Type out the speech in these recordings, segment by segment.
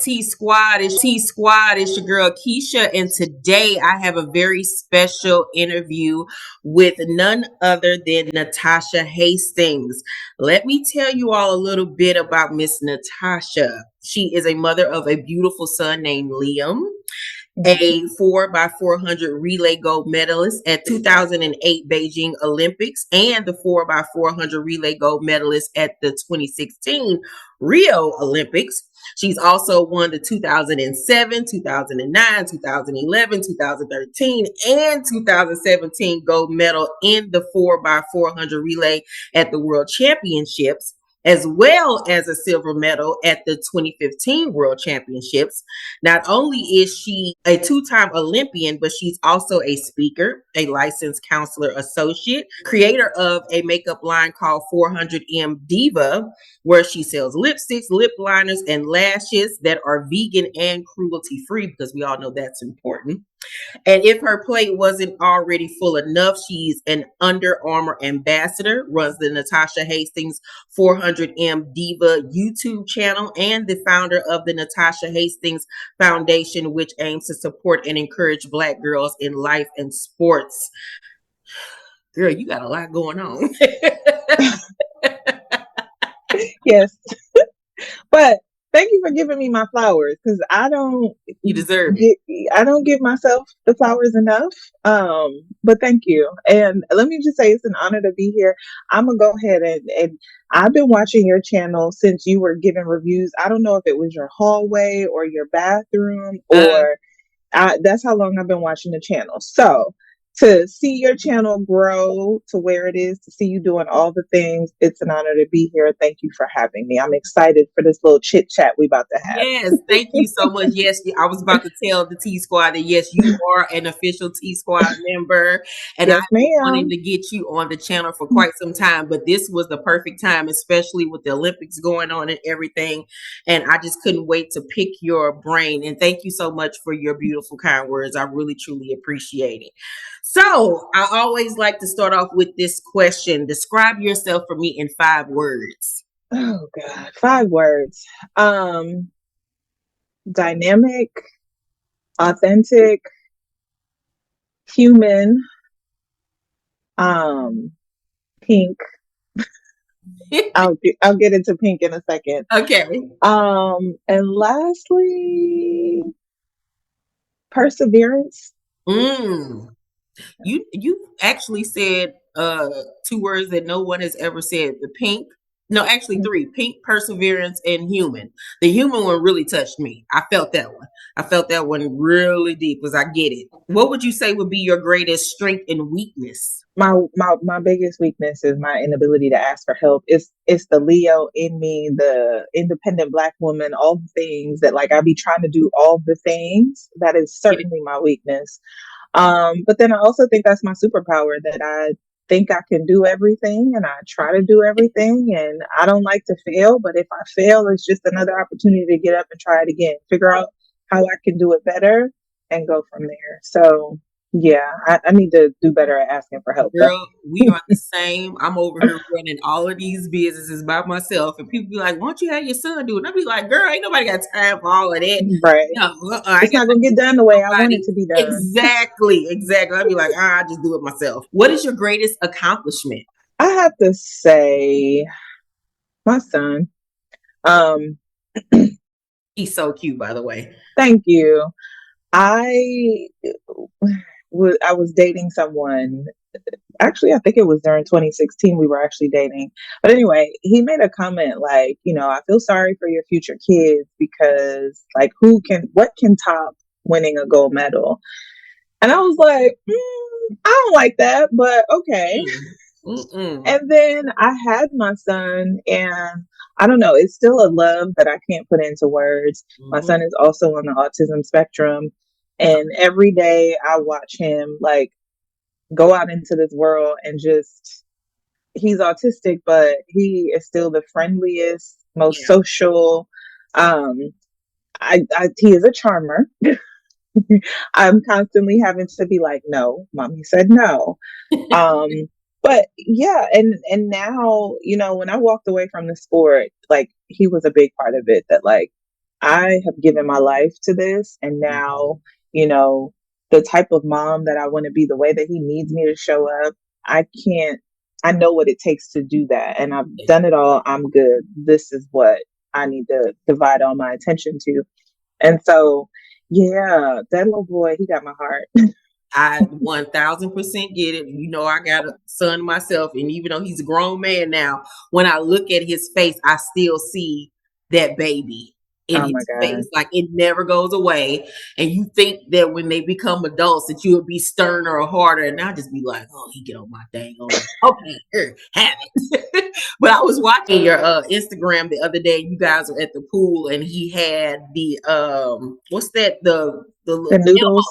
T Squad? It's your girl Keisha, and today I have a very special interview with none other than Natasha Hastings. Let me tell you all a little bit about Miss Natasha. She is a mother of a beautiful son named Liam, a 4x400 relay gold medalist at 2008 Beijing Olympics, and the 4x400 relay gold medalist at the 2016 Rio Olympics. She's also won the 2007, 2009, 2011, 2013, and 2017 gold medal in the 4x400 relay at the World Championships, as well as a silver medal at the 2015 World Championships. Not only is she a two-time Olympian, but she's also a speaker, a licensed counselor associate, creator of a makeup line called 400M Diva, where she sells lipsticks, lip liners, and lashes that are vegan and cruelty-free, because we all know that's important. And if her plate wasn't already full enough, she's an Under Armour ambassador, runs the Natasha Hastings 400M Diva YouTube channel, and the founder of the Natasha Hastings Foundation, which aims to support and encourage Black girls in life and sports. Girl, you got a lot going on. Yes. But thank you for giving me my flowers, because You deserve it. I don't give myself the flowers enough. But thank you. And let me just say it's an honor to be here. I'm gonna go ahead and I've been watching your channel since you were giving reviews. I don't know if it was your hallway or your bathroom or that's how long I've been watching the channel. So to see your channel grow to where it is, to see you doing all the things, it's an honor to be here. Thank you for having me. I'm excited for this little chit chat we about to have. Yes, thank you so much. Yes, I was about to tell the T Squad that yes, you are an official T Squad member, and Yes, I've been wanting ma'am. to get you on the channel for quite some time, but this was the perfect time, especially with the Olympics going on and everything. And I just couldn't wait to pick your brain. And thank you so much for your beautiful, kind words. I really, truly appreciate it. So I always like to start off with this question. Describe yourself for me in 5 words. Oh God, 5 words. Dynamic, authentic, human, pink. I'll get into pink in a second. Okay. And lastly, perseverance. You actually said 2 words that no one has ever said. The pink. No, actually 3. Pink, perseverance, and human. The human one really touched me. I felt that one. I felt that one really deep because I get it. What would you say would be your greatest strength and weakness? My biggest weakness is my inability to ask for help. It's the Leo in me, the independent Black woman, all the things that like I be trying to do all the things. That is certainly my weakness. But then I also think that's my superpower, that I think I can do everything and I try to do everything, and I don't like to fail, but if I fail, it's just another opportunity to get up and try it again, figure out how I can do it better and go from there. So yeah, I need to do better at asking for help. Girl, we are the same. I'm over here running all of these businesses by myself, and people be like, "Why don't you have your son do it?" And I be like, "Girl, ain't nobody got time for all of that." Right. No, it's not gonna get done the way I want it to be done. Exactly. I'd be like, I just do it myself. What is your greatest accomplishment? I have to say, my son. He's so cute, by the way. Thank you. I was dating someone. Actually, I think it was during 2016 we were actually dating. But anyway, he made a comment like, I feel sorry for your future kids because like what can top winning a gold medal? And I was like, I don't like that, but okay. And then I had my son, and I don't know, it's still a love that I can't put into words. My son is also on the autism spectrum, and every day I watch him like go out into this world and he's autistic, but he is still the friendliest, most social. He is a charmer. I'm constantly having to be like, no, mommy said no. But yeah, and now, when I walked away from the sport, like he was a big part of it, that like I have given my life to this, and now, you know, the type of mom that I want to be, the way that he needs me to show up, I can't, I know what it takes to do that. And I've done it all. I'm good. This is what I need to divide all my attention to. And so, yeah, that little boy, he got my heart. I 1000% get it. You know, I got a son myself, and even though he's a grown man now, when I look at his face, I still see that baby in Oh my his God. face. Like it never goes away. And you think that when they become adults, that you would be sterner or harder, and I'll just be like, "Oh, he get on my dang on me. Okay, here, have it." But I was watching your Instagram the other day. You guys were at the pool, and he had the what's that The noodles.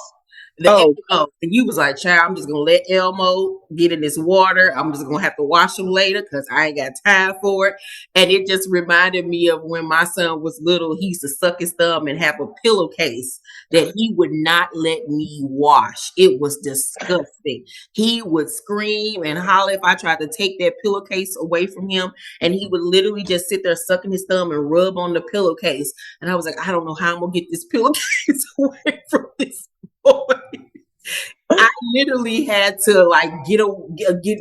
the Oh, Elmo, and you was like, "Child, I'm just gonna let Elmo get in this water. I'm just gonna have to wash him later because I ain't got time for it." And it just reminded me of when my son was little. He used to suck his thumb and have a pillowcase that he would not let me wash. It was disgusting. He would scream and holler if I tried to take that pillowcase away from him, and he would literally just sit there sucking his thumb and rub on the pillowcase. And I was like, I don't know how I'm gonna get this pillowcase away from this boy. I literally had to like get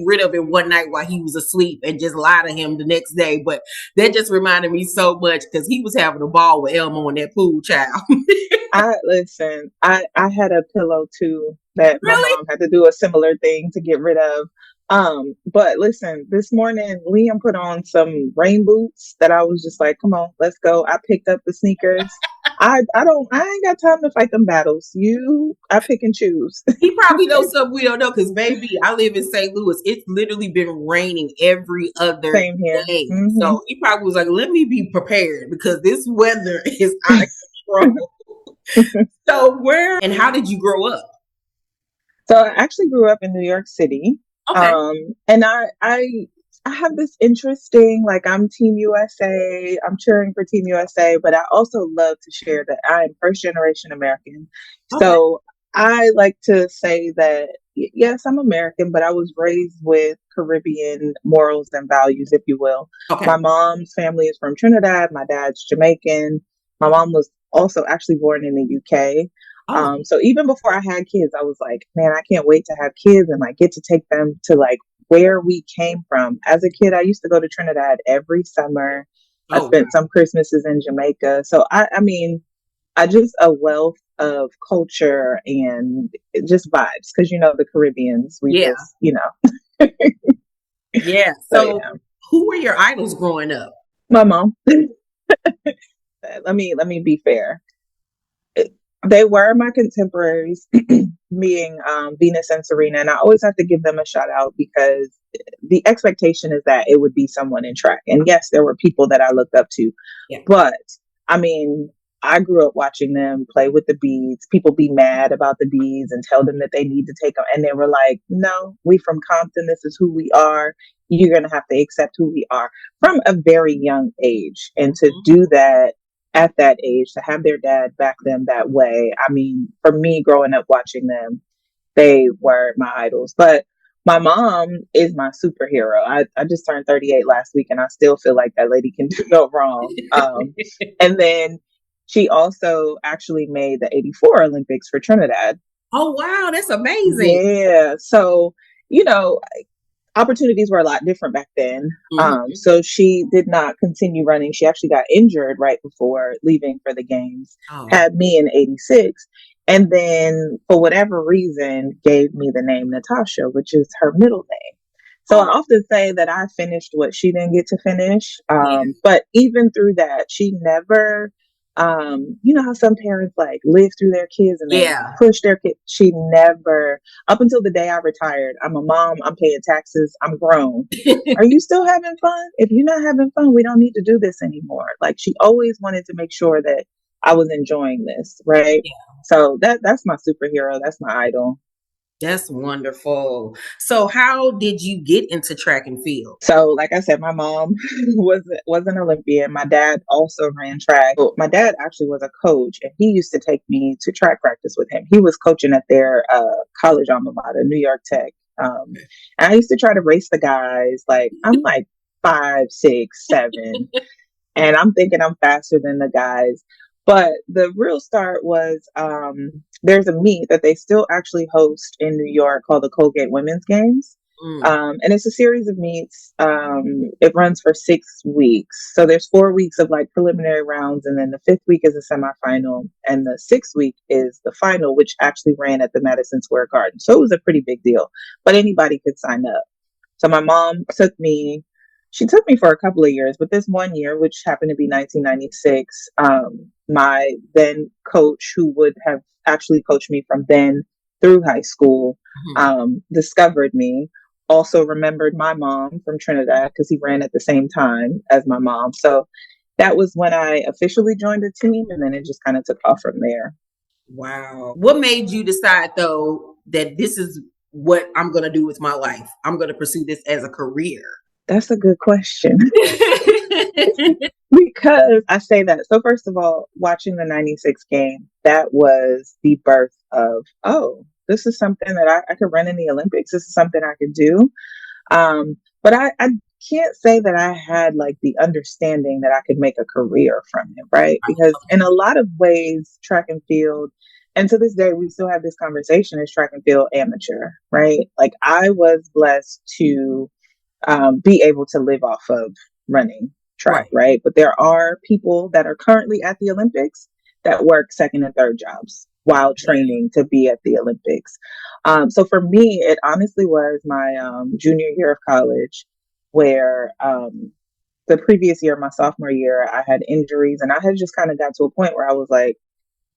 rid of it one night while he was asleep and just lie to him the next day. But that just reminded me so much because he was having a ball with Elmo in that pool, child. I listen, I had a pillow too that my Really? mom had to do a similar thing to get rid of. But listen, this morning Liam put on some rain boots that I was just like, come on, let's go. I picked up the sneakers. I ain't got time to fight them battles. I pick and choose. He probably knows something we don't know because, baby, I live in St. Louis. It's literally been raining every other Same here. day. Hmm. So he probably was like, let me be prepared because this weather is out of control. So, where and how did you grow up? So I actually grew up in New York City. Okay. And I have this interesting, like, I'm Team USA, I'm cheering for Team USA, but I also love to share that I am first generation American. Okay. So I like to say that yes, I'm American, but I was raised with Caribbean morals and values, if you will. Okay. My mom's family is from Trinidad, my dad's Jamaican. My mom was also actually born in the UK. Oh, So even before I had kids, I was like, man, I can't wait to have kids and like get to take them to like where we came from. As a kid, I used to go to Trinidad every summer. I oh, spent some Christmases in Jamaica. So I mean, I just a wealth of culture and just vibes because the Caribbeans, we yeah. just, you know. Yeah. So So, yeah, who were your idols growing up? my mom. Let me be fair. They were my contemporaries, being Venus and Serena, and I always have to give them a shout out because the expectation is that it would be someone in track. And yes, there were people that I looked up to, Yeah. but I mean, I grew up watching them play with the beads. People be mad about the beads and tell them that they need to take them, and they were like, "No, we from Compton. This is who we are. You're gonna have to accept who we are," from a very young age, and to Mhm. do that at that age, to have their dad back them that way. I mean, for me growing up watching them, they were my idols. But my mom is my superhero. I just turned 38 last week and I still feel like that lady can do no wrong. And then she also actually made the 84 Olympics for Trinidad. Oh, wow. That's amazing. Yeah. So, you know, opportunities were a lot different back then. Hmm. So she did not continue running. She actually got injured right before leaving for the games, Oh, had me in 86, and then for whatever reason gave me the name Natasha, which is her middle name. So I oh, often say that I finished what she didn't get to finish. yeah. But even through that, she never, you know how some parents like live through their kids and they Yeah. push their kids. She never, up until the day I retired, I'm a mom, I'm paying taxes, I'm grown. Are you still having fun? If you're not having fun, we don't need to do this anymore. Like she always wanted to make sure that I was enjoying this, right? So that's my superhero. That's my idol. That's wonderful. So, how did you get into track and field? So, like I said, my mom was an Olympian. My dad also ran track. Well, my dad actually was a coach, and he used to take me to track practice with him. He was coaching at their college alma mater, New York Tech. And I used to try to race the guys. Like I'm like 5, 6, 7, and I'm thinking I'm faster than the guys. But the real start was there's a meet that they still actually host in New York called the Colgate Women's Games. Mm. And it's a series of meets. It runs for 6 weeks. So there's 4 weeks of like preliminary rounds, and then the fifth week is a semifinal, and the sixth week is the final, which actually ran at the Madison Square Garden. So it was a pretty big deal, but anybody could sign up. So my mom she took me for a couple of years, but this one year, which happened to be 1996, my then coach, who would have actually coached me from then through high school, Mhm. discovered me. Also remembered my mom from Trinidad because he ran at the same time as my mom. So that was when I officially joined the team, and then it just kind of took off from there. Wow. What made you decide though that this is what I'm going to do with my life? I'm going to pursue this as a career. That's a good question. Because I say that. So first of all, watching the 96 game, that was the birth of, oh, this is something that I could run in the Olympics. This is something I could do. But I can't say that I had like the understanding that I could make a career from it, right? Because in a lot of ways, track and field, and to this day, we still have this conversation, is track and field amateur, right? Like I was blessed to be able to live off of running track, Right. right? But there are people that are currently at the Olympics that work second and third jobs while training to be at the Olympics. So for me, it honestly was my junior year of college where the previous year, my sophomore year, I had injuries and I had just kind of got to a point where I was like,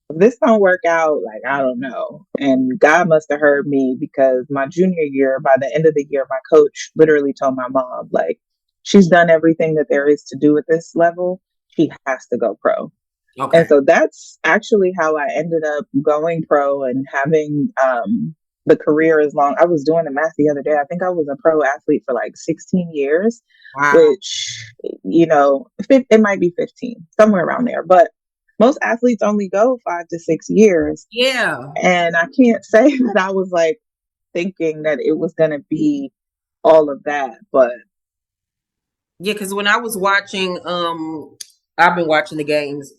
if this don't work out, like, I don't know. And God must have heard me because my junior year, by the end of the year, my coach literally told my mom, like, she's done everything that there is to do at this level. She has to go pro. And Okay. so that's actually how I ended up going pro and having the career as long. I was doing the math the other day. I think I was a pro athlete for like 16 years, Wow. which, it might be 15, somewhere around there. But most athletes only go 5 to 6 years. Yeah. And I can't say that I was like thinking that it was going to be all of that. But Yeah, because when I was watching, I've been watching the games,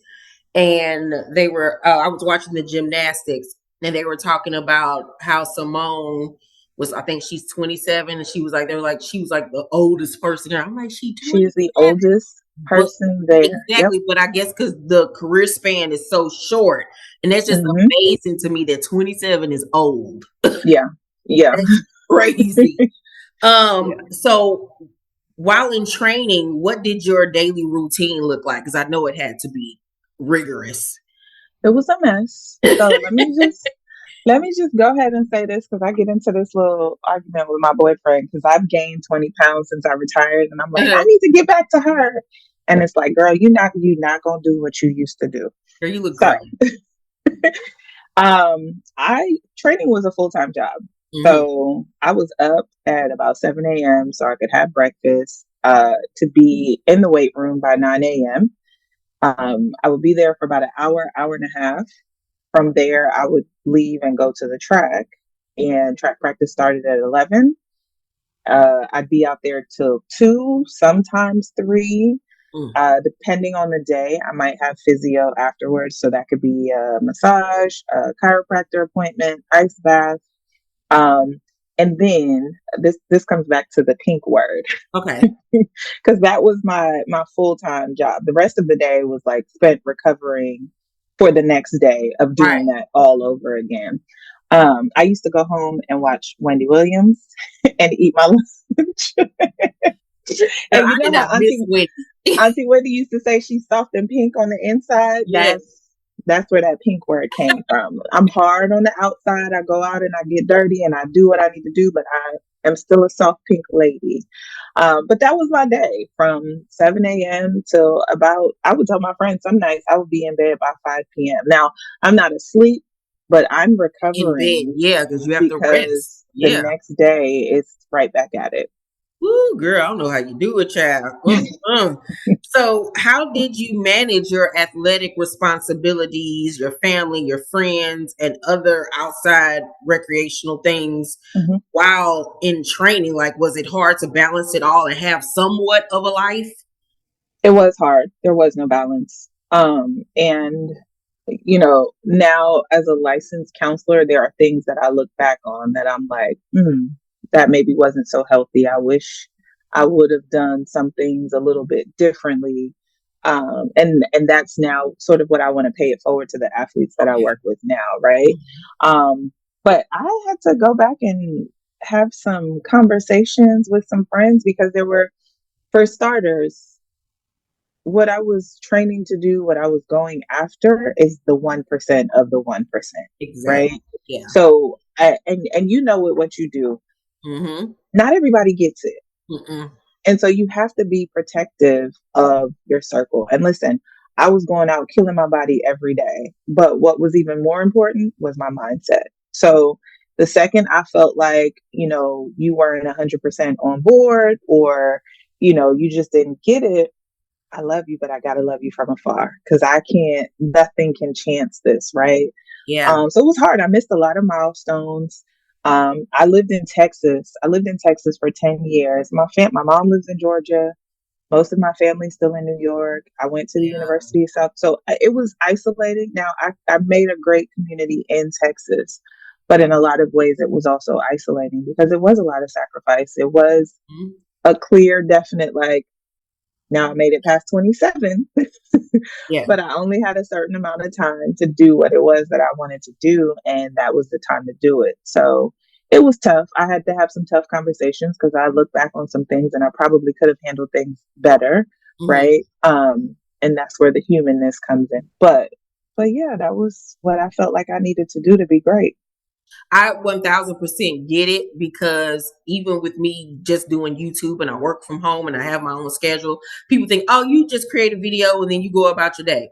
and I was watching the gymnastics, and they were talking about how Simone was, I think she's 27, and she was like, they're like, she was like the oldest person there. I'm like, she she is the 27, oldest but person there. Yep. exactly, but I guess because the career span is so short, and that's just Hmm. amazing to me that 27 is old. Yeah. Yeah. That's crazy. Yeah. So while in training, what did your daily routine look like? Because I know it had to be rigorous. It was a mess. So let me just go ahead and say this because I get into this little argument with my boyfriend because I've gained 20 pounds since I retired, and I'm like, I Girl, need to get back to her. And it's like, girl, you're not gonna do what you used to do. you look So great. I training was a full-time job. Hmm. So I was up at about 7 a.m. so I could have breakfast, to be in the weight room by 9 a.m. I would be there for about an hour, hour and a half. From there, I would leave and go to the track, and track practice started at 11. I'd be out there till 2, sometimes 3. Mm. Depending on the day, I might have physio afterwards. So that could be a massage, a chiropractor appointment, ice bath. Um, and then this comes back to the pink word Okay. because that was my full time job. The rest of the day was like spent recovering for the next day of Right. doing that all over again. I used to go home and watch Wendy Williams and eat my lunch. Girl, And I you know did how not miss Wendy. Auntie Wendy used to say she's soft and pink on the inside. Yes. That's where that pink word came from. I'm hard on the outside. I go out and I get dirty and I do what I need to do, but I am still a soft pink lady. But that was my day from 7 a.m. till about, I would tell my friends some nights I would be in bed by 5 p.m. Now, I'm not asleep, but I'm In bed. recovering Yeah, because you have to rest. because the Yeah. next day it's right back at it. Woo, girl, I don't know how you do it, child. So, how did you manage your athletic responsibilities, your family, your friends, and other outside recreational things Mhm. while in training? Like, was it hard to balance it all and have somewhat of a life? It was hard. There was no balance. And now as a licensed counselor, there are things that I look back on that I'm like, that maybe wasn't so healthy. I wish I would have done some things a little bit differently. And that's now sort of what I want to pay it forward to the athletes that I Okay. work with now, right? Mhm. But I had to go back and have some conversations with some friends because there were, for starters, what I was training to do, what I was going after is the 1% of the 1%, right? Exactly. Yeah. So, and with what you do, Mm-hmm. not everybody gets it. Mm-mm. And so you have to be protective of your circle. And listen, I was going out killing my body every day. But what was even more important was my mindset. So the second I felt like, you weren't 100% on board or, you just didn't get it, I love you, but I got to love you from afar because nothing can chance this, right? Yeah. So it was hard. I missed a lot of milestones. I lived in Texas. I lived in Texas for 10 years. My mom lives in Georgia. Most of my family's still in New York. I went to the Yeah. University of South. So it was isolating. Now, I made a great community in Texas, but in a lot of ways, it was also isolating because it was a lot of sacrifice. It was Mhm. a clear, definite, like, now I made it past 27, Yeah. but I only had a certain amount of time to do what it was that I wanted to do. And that was the time to do it. So it was tough. I had to have some tough conversations because I look back on some things and I probably could have handled things better. Mhm. Right. And that's where the humanness comes in. But yeah, that was what I felt like I needed to do to be great. I 1000% get it because even with me just doing YouTube and I work from home and I have my own schedule, people think, oh, you just create a video and then you go about your day.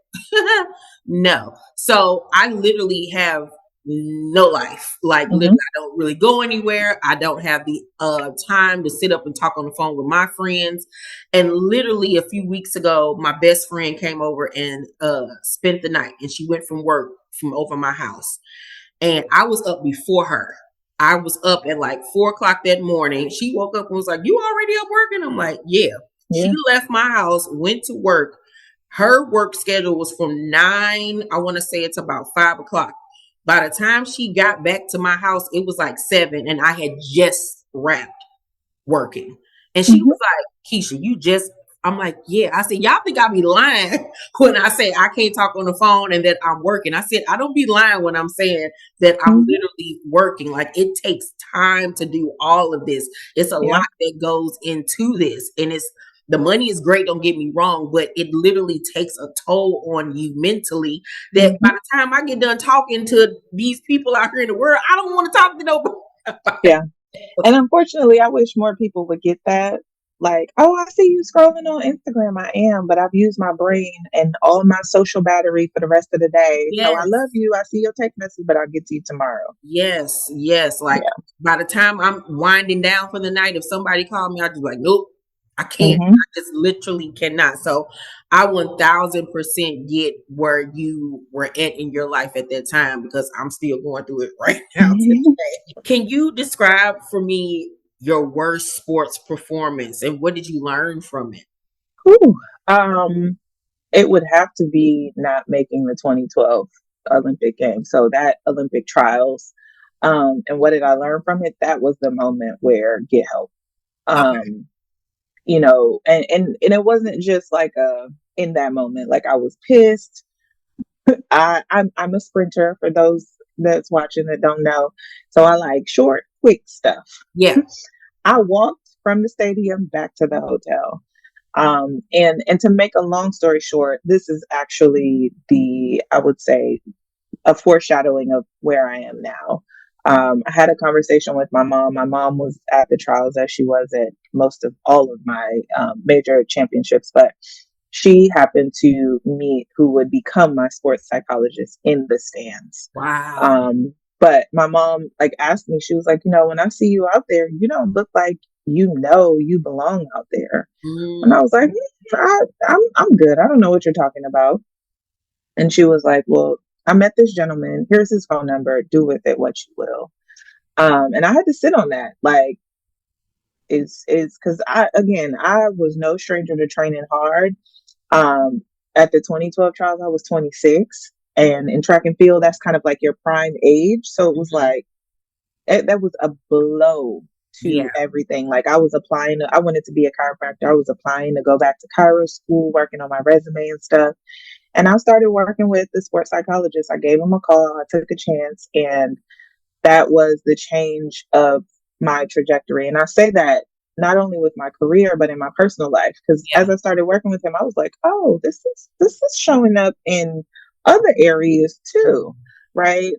No. So I literally have no life. Like literally, Hmm. I don't really go anywhere. I don't have the time to sit up and talk on the phone with my friends. And literally a few weeks ago, my best friend came over and spent the night and she went from work from over my house and I was up before her. I was up at like 4 o'clock that morning. She woke up and was like, "You already up working?" I'm like, "Yeah." She Yeah. left my house, went to work. Her work schedule was from 9, I want to say it's about 5 o'clock. By the time she got back to my house, it was like 7, and I had just wrapped working. And she Hmm. was like, Keisha, you just, I'm like, yeah. I said, y'all think I be lying when I say I can't talk on the phone and that I'm working. I said, I don't be lying when I'm saying that I'm Hmm. literally working. Like it takes time to do all of this. It's a lot Yeah. that goes into this. And the money is great, don't get me wrong, but it literally takes a toll on you mentally that by Hmm. the time I get done talking to these people out here in the world, I don't want to talk to nobody. Yeah. And unfortunately, I wish more people would get that. Like, oh, I see you scrolling on Instagram. I am, but I've used my brain and all my social battery for the rest of the day. So I Yes. love you. I see your text message, but I'll get to you tomorrow. Yes, yes. Like Yeah. by the time I'm winding down for the night, if somebody called me, I'd be like, nope, I can't. Hmm. I just literally cannot. So I 1000% get where you were at in your life at that time because I'm still going through it right now. Can you describe for me your worst sports performance and what did you learn from it? Whew. Um, it would have to be not making the 2012 Olympic Games. So that Olympic trials. And what did I learn from it? That was the moment where get help. Okay. Um, and it wasn't just like in that moment, like I was pissed. I'm a sprinter for those that's watching that don't know. So I like short, quick stuff. Yeah. I walked from the stadium back to the hotel. And to make a long story short, this is actually I would say, a foreshadowing of where I am now. I had a conversation with my mom. My mom was at the trials as she was at most of all of my major championships, but she happened to meet who would become my sports psychologist in the stands. Wow. But my mom like asked me, she was like, when I see you out there, you don't look like you belong out there. And Mm, I was like, I'm good. I don't know what you're talking about. And she was like, well, I met this gentleman. Here's his phone number. Do with it what you will. And I had to sit on that. Like, it's because I was no stranger to training hard. Um, at the 2012 trials, I was 26. And in track and field, that's kind of like your prime age. So it was Mhm. like, that was a blow Yeah. to everything. Like I was applying, I wanted to be a chiropractor. I was applying to go back to chiro school, working on my resume and stuff. And I started working with the sports psychologist. I gave him a call. I took a chance, and that was the change of my trajectory. And I say that not only with my career, but in my personal life. Because Yeah. as I started working with him, I was like, oh, this is showing up in other areas too, right?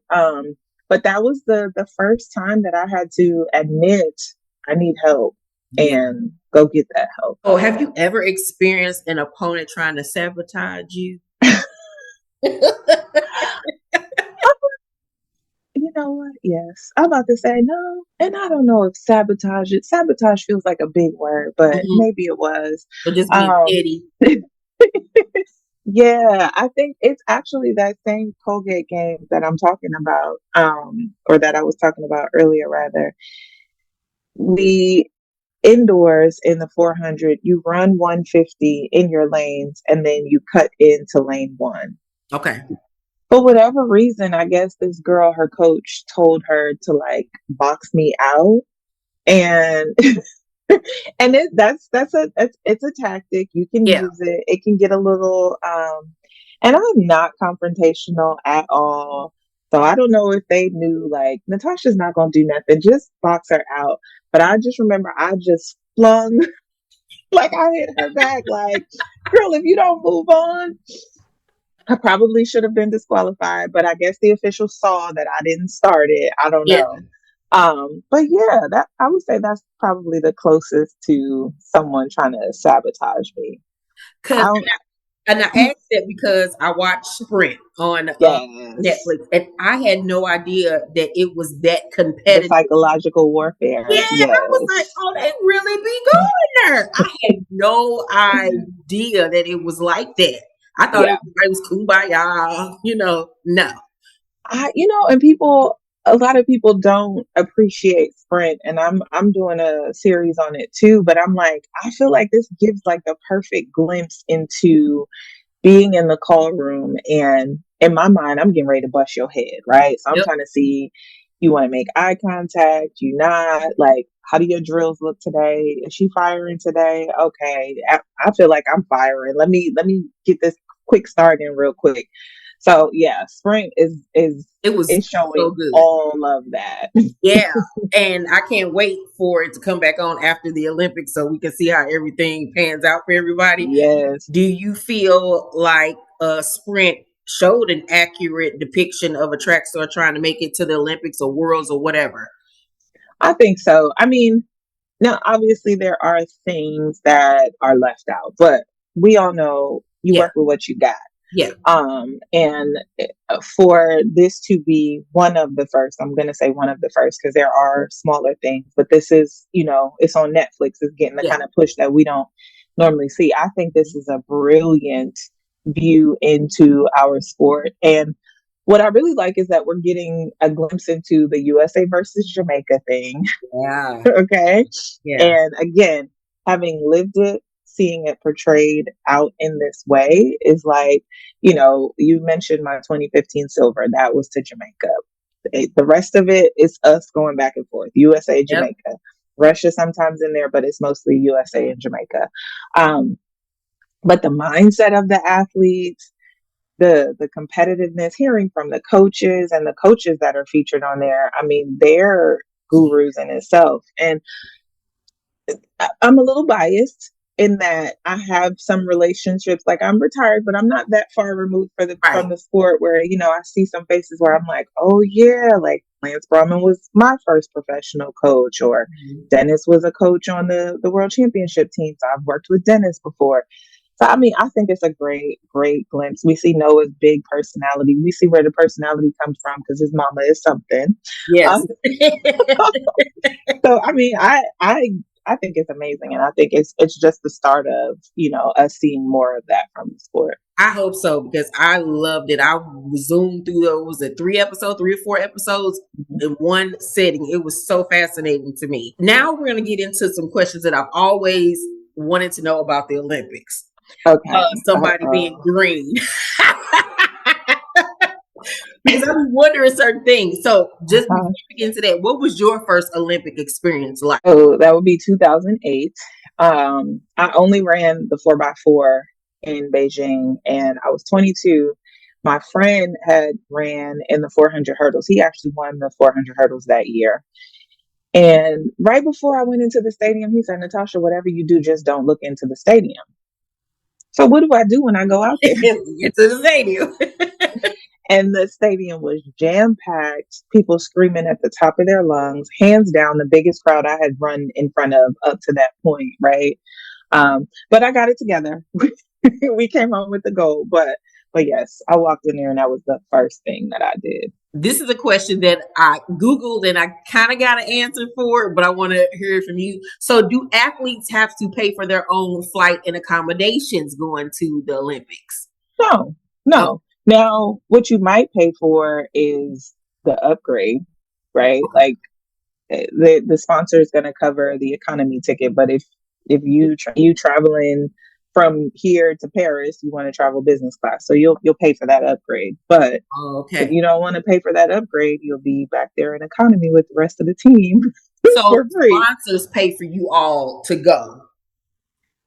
But that was the first time that I had to admit I need help Yeah. and go get that help. Oh, have you ever experienced an opponent trying to sabotage you? You know what? Yes. I'm about to say no. And I don't know if sabotage feels like a big word, but Mhm. maybe it was. So just being Um, petty. yeah, I think it's actually that same Colgate game that I'm talking about, or that I was talking about earlier, rather. We indoors in the 400, you run 150 in your lanes and then you cut into lane one. Okay. For whatever reason, I guess this girl, her coach, told her to like box me out. And and it's a tactic. You can Yeah. use it. It can get a little and I'm not confrontational at all. So I don't know if they knew like Natasha's not gonna do nothing, just box her out. But I just remember I just flung like I hit her back like, girl, if you don't move on, I probably should have been disqualified, but I guess the official saw that I didn't start it. I don't Yeah. know. But yeah, that I would say that's probably the closest to someone trying to sabotage me. I Because don't, and I asked that because I watched Sprint on yes, Netflix, and I had no idea that it was that the competitive. psychological Yeah, warfare. I was like, Yes, oh, they really be going there. I had no idea that it was like that. I thought yeah. everybody was kumbaya, no. And a lot of people don't appreciate Sprint, and I'm doing a series on it too. But I'm like, I feel like this gives like a perfect glimpse into being in the call room, and in my mind I'm getting ready to bust your head, right? So I'm Yep. trying to see, you want to make eye contact, you not, like, how do your drills look today? Is she firing today? Okay, I feel like I'm firing. Let me get this quick start in real quick. So yeah, Sprint It was is showing so good. all of that. Yeah. And I can't wait for it to come back on after the Olympics so we can see how everything pans out for everybody. Yes, Do you feel like Sprint showed an accurate depiction of a track star trying to make it to the Olympics or Worlds or whatever? I think so. I mean, now, obviously, there are things that are left out, but we all know you Yeah, work with what you got. yeah, And for this to be one of the first, I'm going to say one of the first because there are smaller things, but this is, it's on Netflix. It's getting the yeah. kind of push that we don't normally see. I think this is a brilliant view into our sport. And what I really like is that we're getting a glimpse into the USA versus Jamaica thing. Yeah, Okay. yeah. And again, having lived it, seeing it portrayed out in this way is like, you mentioned my 2015 silver, that was to Jamaica. The rest of it is us going back and forth, USA, Yep. Jamaica. Russia sometimes in there, but it's mostly USA and Jamaica. Um, but the mindset of the athletes, the competitiveness, hearing from the coaches and the coaches that are featured on there, I mean, they're gurus in itself. And I'm a little biased in that I have some relationships. Like I'm retired, but I'm not that far removed Right. from the sport where, I see some faces where I'm like, oh yeah, like Lance Brahman was my first professional coach, or Mhm. Dennis was a coach on the world championship team. So I've worked with Dennis before. So I mean, I think it's a great, great glimpse. We see Noah's big personality. We see where the personality comes from because his mama is something. Yes. Um, so I mean, I think it's amazing, and I think it's just the start of us seeing more of that from the sport. I hope so because I loved it. I zoomed through those at 3 or 4 episodes Mhm. in one setting. It was so fascinating to me. Now we're going to get into some questions that I've always wanted to know about the Olympics. Okay. Somebody being Uh-oh. green. Because I'm wondering certain things. So just before Uh-huh. we get into that, what was your first Olympic experience like? So that would be 2008. I only ran the 4x4 in Beijing, and I was 22. My friend had ran in the 400 hurdles. He actually won the 400 hurdles that year. And right before I went into the stadium, he said, Natasha, whatever you do, just don't look into the stadium. So what do I do when I go out there? Get to the stadium. And the stadium was jam packed, people screaming at the top of their lungs, hands down, the biggest crowd I had run in front of up to that point, right? But I got it together. We came home with the gold, but yes, I walked in there and that was the first thing that I did. This is a question that I Googled and I kind of got an answer for, but I want to hear it from you. So, do athletes have to pay for their own flight and accommodations going to the Olympics? No, Oh, no. Now, what you might pay for is the upgrade, right? okay. Like the sponsor is going to cover the economy ticket, but if you traveling from here to Paris, you want to travel business class, so you'll pay for that upgrade. But if Okay. you don't want to pay for that upgrade, you'll be back there in economy with the rest of the team So, for free. sponsors pay for you all to go.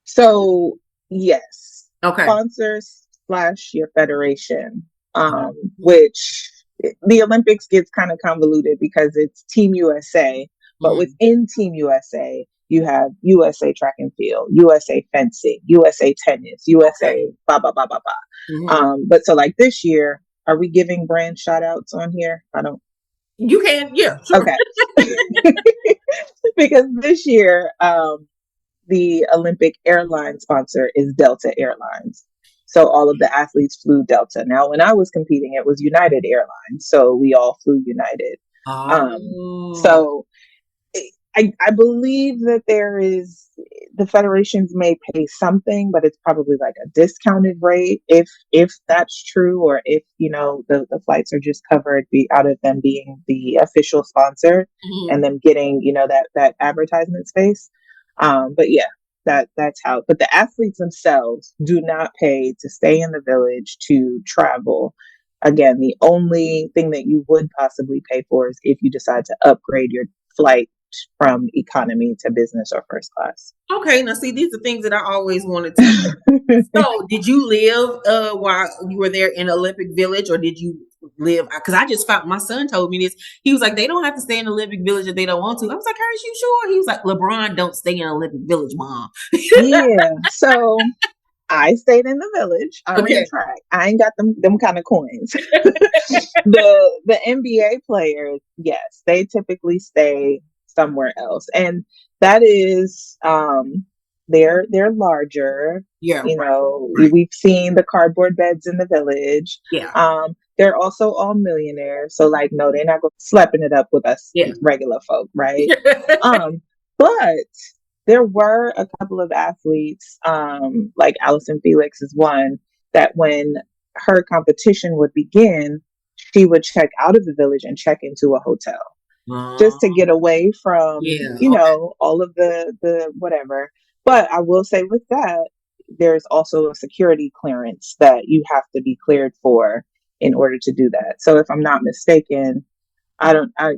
So yes, Okay. sponsors slash your federation, Oh, which the Olympics gets kind of convoluted because it's Team USA, but mm, within Team USA, you have USA track and field, USA fencing, USA tennis, okay. USA blah blah blah blah blah. Hmm. But so like this year, are we giving brand shout outs on here? I don't. You can, yeah, sure. Okay, because this year, the Olympic airline sponsor is Delta Airlines. So all of the athletes flew Delta. Now, when I was competing, it was United Airlines. So we all flew United. Oh, So I believe that there is the federations may pay something, but it's probably like a discounted rate if that's true, or if the flights are just covered out of them being the official sponsor and mhm. them getting that advertisement space. But yeah, that's how. But the athletes themselves do not pay to stay in the village to travel. Again, the only thing that you would possibly pay for is if you decide to upgrade your flight from economy to business or first class. Okay. Now, see, these are things that I always wanted to know. So, did you live while you were there in Olympic Village, or did you live? Because I just found my son told me this. He was like, they don't have to stay in Olympic Village if they don't want to. I was like, are you sure? He was like, LeBron don't stay in Olympic Village, mom. Yeah. So I stayed in the village. I ran Okay. track. I ain't got them kind of coins. The NBA players, yes, they typically stay somewhere else. And that is they're larger. Yeah. You Right. know, Right. we've seen the cardboard beds in the village. Yeah. They're also all millionaires. So like no, they're not going slapping it up with us Yeah. regular folk, right? Um, but there were a couple of athletes, like Allison Felix is one, that when her competition would begin, she would check out of the village and check into a hotel just to get away from, Yeah. Okay. all of the whatever. But I will say with that, there's also a security clearance that you have to be cleared for in order to do that. So if I'm not mistaken, I don't I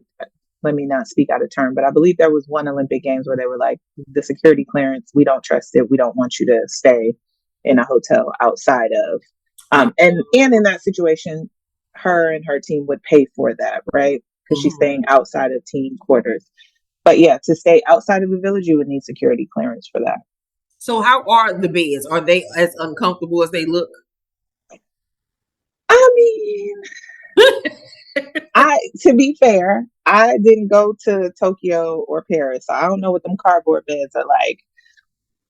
let me not speak out of turn, but I believe there was one Olympic Games where they were like, the security clearance, we don't trust it. We don't want you to stay in a hotel outside of. Uh, And in that situation, her and her team would pay for that, right? Because she's mhm. staying outside of team quarters. But yeah, to stay outside of a village, you would need security clearance for that. So, how are the beds? Are they as uncomfortable as they look? I mean, I to be fair, I didn't go to Tokyo or Paris, so I don't know what them cardboard beds are like.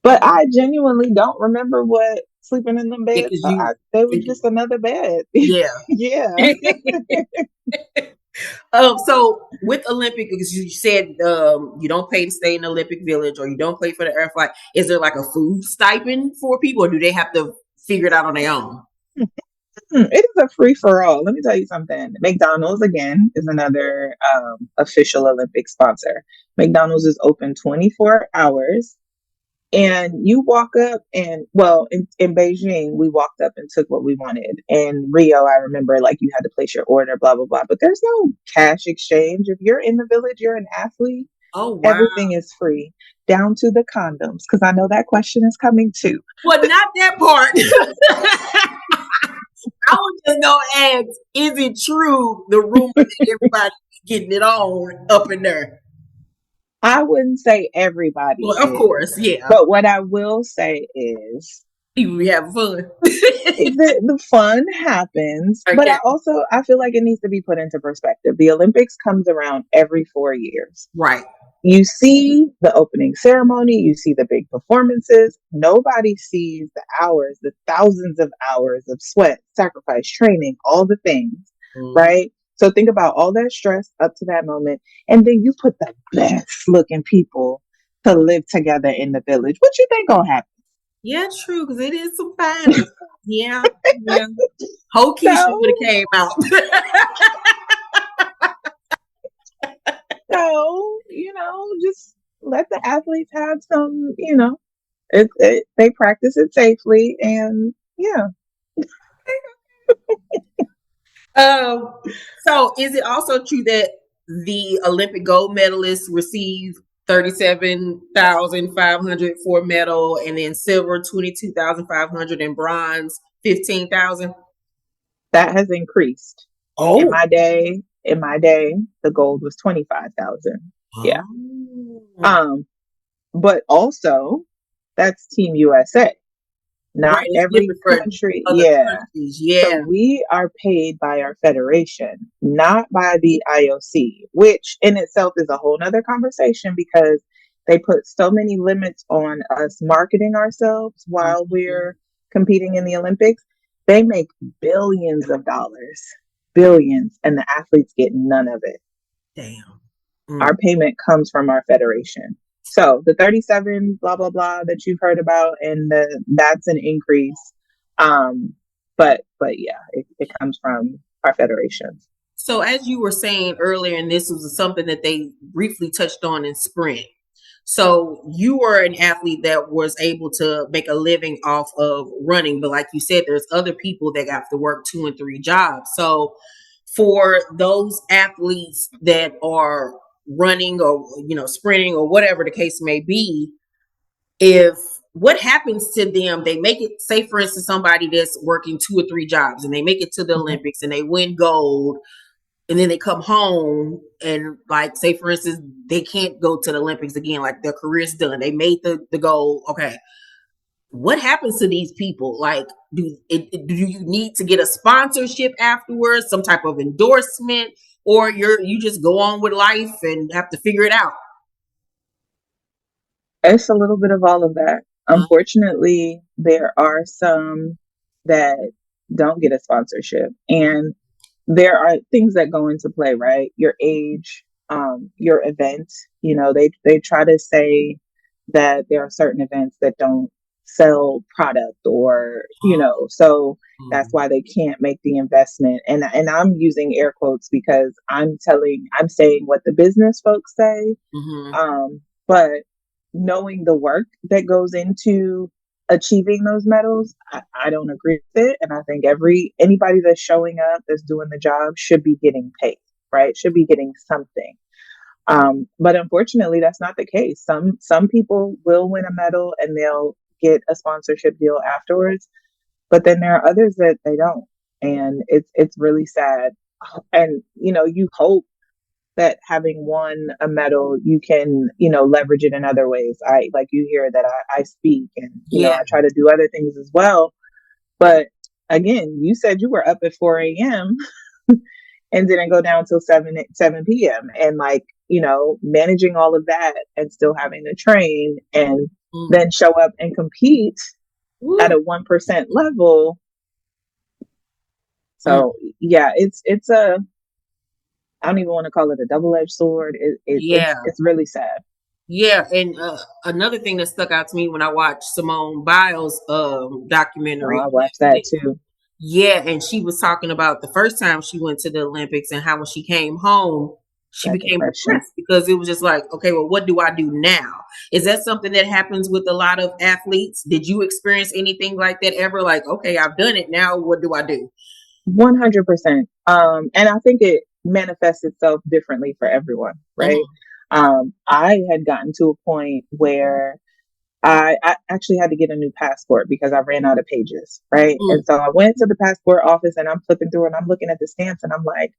But I genuinely don't remember what sleeping in them Yeah, beds. because So you, they was just another bed. yeah. Yeah. So with Olympic, because you said you don't pay to stay in the Olympic Village, or you don't pay for the air flight. Is there like a food stipend for people, or do they have to figure it out on their own? It is a free for all. Let me tell you something. McDonald's again is another official Olympic sponsor. McDonald's is open 24 hours And you walk up and, well, in Beijing, we walked up and took what we wanted. In Rio, I remember like you had to place your order, blah, blah, blah. But there's no cash exchange. If you're in the village, you're an athlete, Oh wow. everything is free, down to the condoms. Because I know that question is coming too. Well, not that part. I was just gonna ask, is it true the rumor that everybody's getting it on up in there? I wouldn't say everybody Well, of is. course, yeah. But what I will say is People be having fun. the fun happens, but Okay. I feel like it needs to be put into perspective. The Olympics comes around every 4 years. Right. You see the opening ceremony, you see the big performances. Nobody sees the hours, the thousands of hours of sweat, sacrifice, training, all the things, Mhm. right? So think about all that stress up to that moment, and then you put the best looking people to live together in the village. What you think gonna happen? Yeah, true, because it is some finest. Yeah, yeah. Whole Keisha would So, have came out. just let the athletes have some, they practice it safely, and yeah. um, so is it also true that the Olympic gold medalists receive 37,500 for medal, and then silver 22,500, and bronze 15,000? That has increased. In Oh. my day, the gold was 25,000. Yeah. Oh. Um, but also that's Team USA. Right, Not it's every different for country. other Yeah. countries. So Yeah. we are paid by our federation, not by the IOC, which in itself is a whole nother conversation because they put so many limits on us marketing ourselves while Mhm. we're competing in the Olympics. They make billions of dollars, billions, and the athletes get none of it. Damn. Our Mm. payment comes from our federation. So the 37 blah blah blah that you've heard about, and that's an increase. But yeah, it comes from our federation. So, as you were saying earlier, and this was something that they briefly touched on in sprint. So, you were an athlete that was able to make a living off of running, but like you said, there's other people that have to work 2 and 3 jobs. So, for those athletes that are running or sprinting or whatever the case may be, if what happens to them, they make it, say for instance, somebody that's working 2 or 3 jobs and they make it to the Mhm. Olympics and they win gold, and then they come home and, like, say for instance, they can't go to the Olympics again, like their career's done, they made the goal, okay, what happens to these people? Like, do you need to get a sponsorship afterwards, some type of endorsement, or you just go on with life and have to figure it out? It's a little bit of all of that. Uh, Unfortunately, there are some that don't get a sponsorship, and there are things that go into play, right? Your age, your event. They try to say that there are certain events that don't sell product, or so that's why they can't make the investment. And I'm using air quotes because I'm saying what the business folks say. mm-hmm. But knowing the work that goes into achieving those medals, I don't agree with it. And I think anybody that's showing up, that's doing the job, should be getting paid, right? Should be getting something. But unfortunately, that's not the case. Some people will win a medal and they'll get a sponsorship deal afterwards, but then there are others that they don't, and it's really sad. And you hope that having won a medal, you can, leverage it in other ways. I like you hear that I speak, and Yeah. I try to do other things as well. But again, you said you were up at 4 a.m. and didn't go down till 7 p.m. And like, managing all of that and still having to train and Mm. then show up and compete at Woo. a 1% level. Mm. So yeah, it's a, I don't even want to call it a double-edged sword. Yeah. It's really sad. Yeah, and another thing that stuck out to me when I watched Simone Biles' Oh, documentary I on watched that Netflix. too. Yeah, and she was talking about the first time she went to the Olympics and how when she came home, she that became depression. depressed because it was just like, okay, well, what do I do now? Is that something that happens with a lot of athletes? Did you experience anything like that ever? Like, okay, I've done it. Now what do I do? 100%. And I think it manifests itself differently for everyone, right? Mm-hmm. I had gotten to a point where I actually had to get a new passport because I ran out of pages, right? And so I went to the passport office and I'm flipping through and I'm looking at the stamps and I'm like,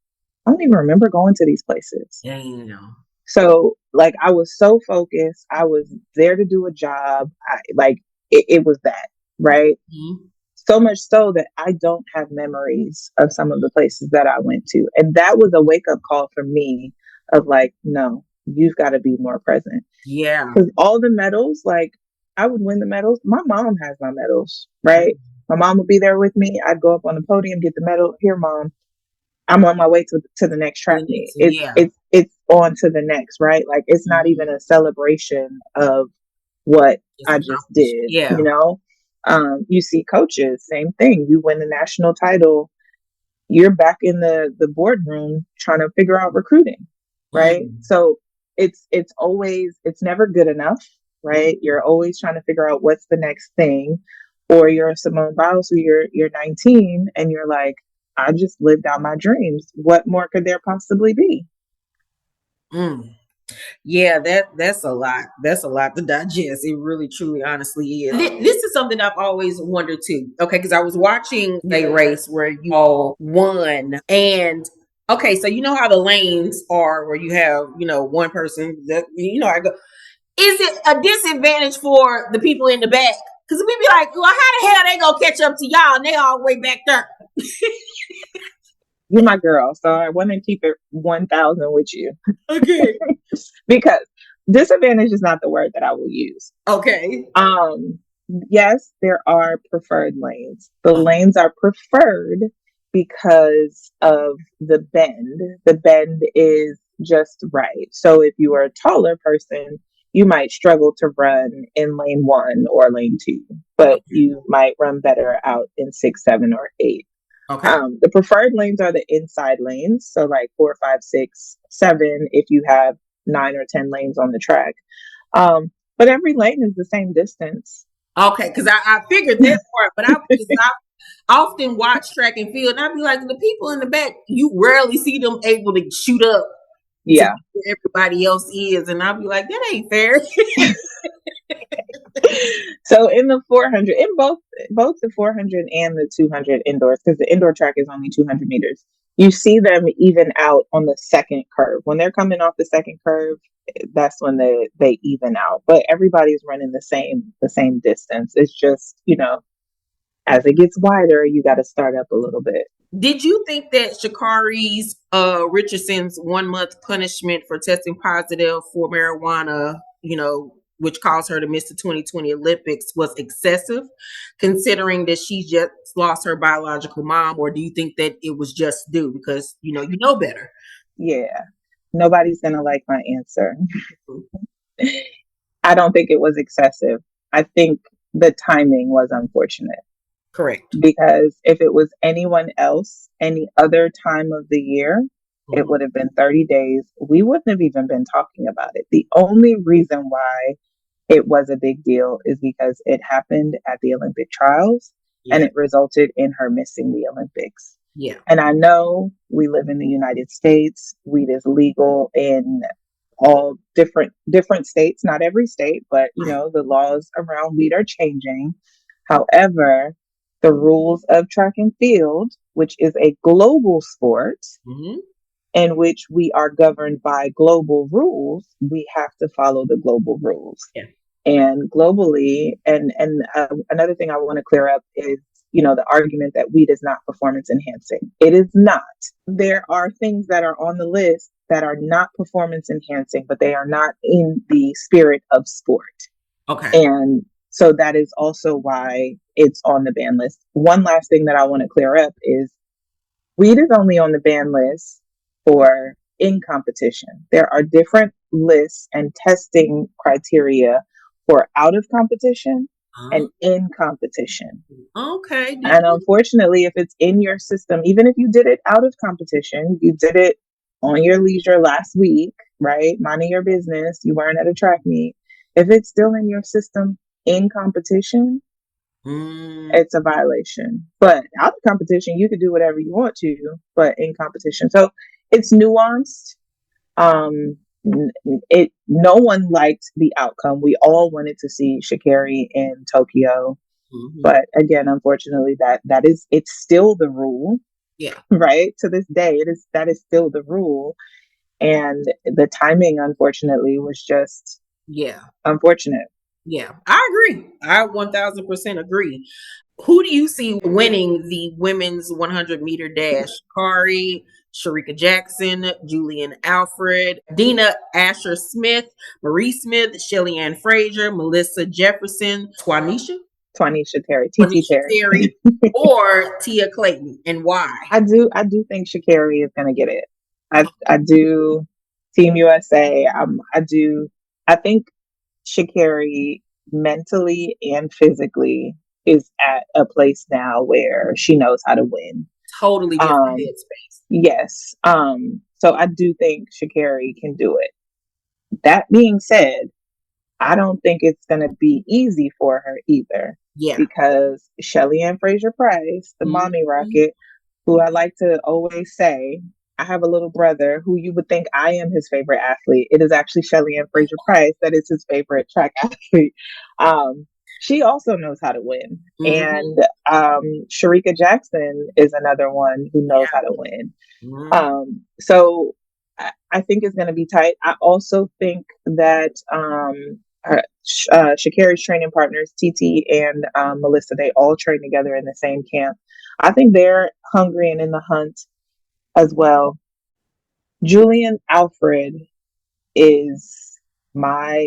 I don't even remember going to these places. Damn. So like I was so focused. I was there to do a job. It was that, right? Mm-hmm. So much so that I don't have memories of some of the places that I went to. And that was a wake up call for me of like, no, you've got to be more present. Yeah. Because all the medals, like I would win the medals. My mom has my medals, right? My mom would be there with me. I'd go up on the podium, get the medal. Here, mom, I'm on my way to the next track meet. Yeah. It's on to the next, right? Like it's not even a celebration of what It's I just accomplished. did, Yeah. you see coaches, same thing. You win the national title, you're back in the boardroom trying to figure out recruiting, right? Mm. So it's never good enough, right? You're always trying to figure out what's the next thing. Or you're a Simone Biles who you're 19 and you're like, I just lived out my dreams. What more could there possibly be? Mm. Yeah, that's a lot. That's a lot to digest. It really, truly, honestly is. This is something I've always wondered too. Okay, because I was watching a race where you all won, and okay, so you know how the lanes are, where you have one person that I go. Is it a disadvantage for the people in the back? Because we be like, well, how the hell they gonna catch up to y'all? And they all the way back there. You're my girl, so I want to keep it 1,000 with you. Okay. Because disadvantage is not the word that I will use. Okay. Um, yes, there are preferred lanes. The lanes are preferred because of the bend. The bend is just right. So if you are a taller person, you might struggle to run in lane 1 or lane 2, but you might run better out in 6, 7, or 8. Okay. The preferred lanes are the inside lanes. So like 4, 5, 6, 7, if you have 9 or 10 lanes on the track. But every lane is the same distance. Okay, because I figured that part, but I often watch track and field, and I'd be like, the people in the back, you rarely see them able to shoot up to Yeah. where everybody else is, and I'd be like, that ain't fair. So in the 400, in both the 400 and the 200 indoors, because the indoor track is only 200 meters, you see them even out on the second curve. When they're coming off the second curve, that's when they even out. But everybody's running the same distance. It's just, as it gets wider, you got to start up a little bit. Did you think that Sha'Carri's Richardson's 1 month punishment for testing positive for marijuana, which caused her to miss the 2020 Olympics, was excessive, considering that she just lost her biological mom? Or do you think that it was just due because you know better? Yeah. Nobody's going to like my answer. I don't think it was excessive. I think the timing was unfortunate. Correct. Because if it was anyone else, any other time of the year, it would have been 30 days. We wouldn't have even been talking about it. The only reason why it was a big deal is because it happened at the Olympic trials and it resulted in her missing the Olympics. Yeah. And I know we live in the United States. Weed is legal in all different states, not every state, but the laws around weed are changing. However, the rules of track and field, which is a global sport, in which we are governed by global rules, we have to follow the global rules. Yeah. And globally, and another thing I want to clear up is, the argument that weed is not performance enhancing. It is not. There are things that are on the list that are not performance enhancing, but they are not in the spirit of sport. Okay. And so that is also why it's on the ban list. One last thing that I want to clear up is weed is only on the ban list for in competition. There are different lists and testing criteria for out of competition and in competition. Okay. And unfortunately, if it's in your system, even if you did it out of competition, you did it on your leisure last week, right? Minding your business, you weren't at a track meet. If it's still in your system in competition, Mm, it's a violation. But out of competition, you can do whatever you want to, but in competition. So it's nuanced. Um, it no one liked the outcome. We all wanted to see Sha'Carri in Tokyo, mhm. but again, unfortunately, that is it's still the rule, Yeah, right? To this day, it is that is still the rule, and the timing, unfortunately, was just yeah, unfortunate. yeah. I agree. I 1000% agree. Who do you see winning the women's 100-meter dash? Kari, Sharika Jackson, Julian Alfred, Dina Asher Smith, Marie Smith, Shelly Ann Frazier, Melissa Jefferson, Twanisha Terry, TT Tanisha Terry. Terry, or Tia Clayton, and why? I do think Sha'Carri is going to get it. I do. Team USA. I do. I think Sha'Carri mentally and physically is at a place now where she knows how to win. Totally different Um, headspace. yes. So I do think Sha'Carri can do it. That being said, I don't think it's going to be easy for her either Yeah. because Shelly Ann Fraser Price, the mommy Mhm. rocket, who I like to always say, I have a little brother who you would think I am his favorite athlete. It is actually Shelly Ann Fraser Price that is his favorite track athlete. Um, she also knows how to win. Mhm. And Sharika Jackson is another one who knows Yeah. how to win. Mhm. So I think it's going to be tight. I also think that Sha'Carri's training partners, TT and Melissa, they all train together in the same camp. I think they're hungry and in the hunt as well. Julian Alfred is my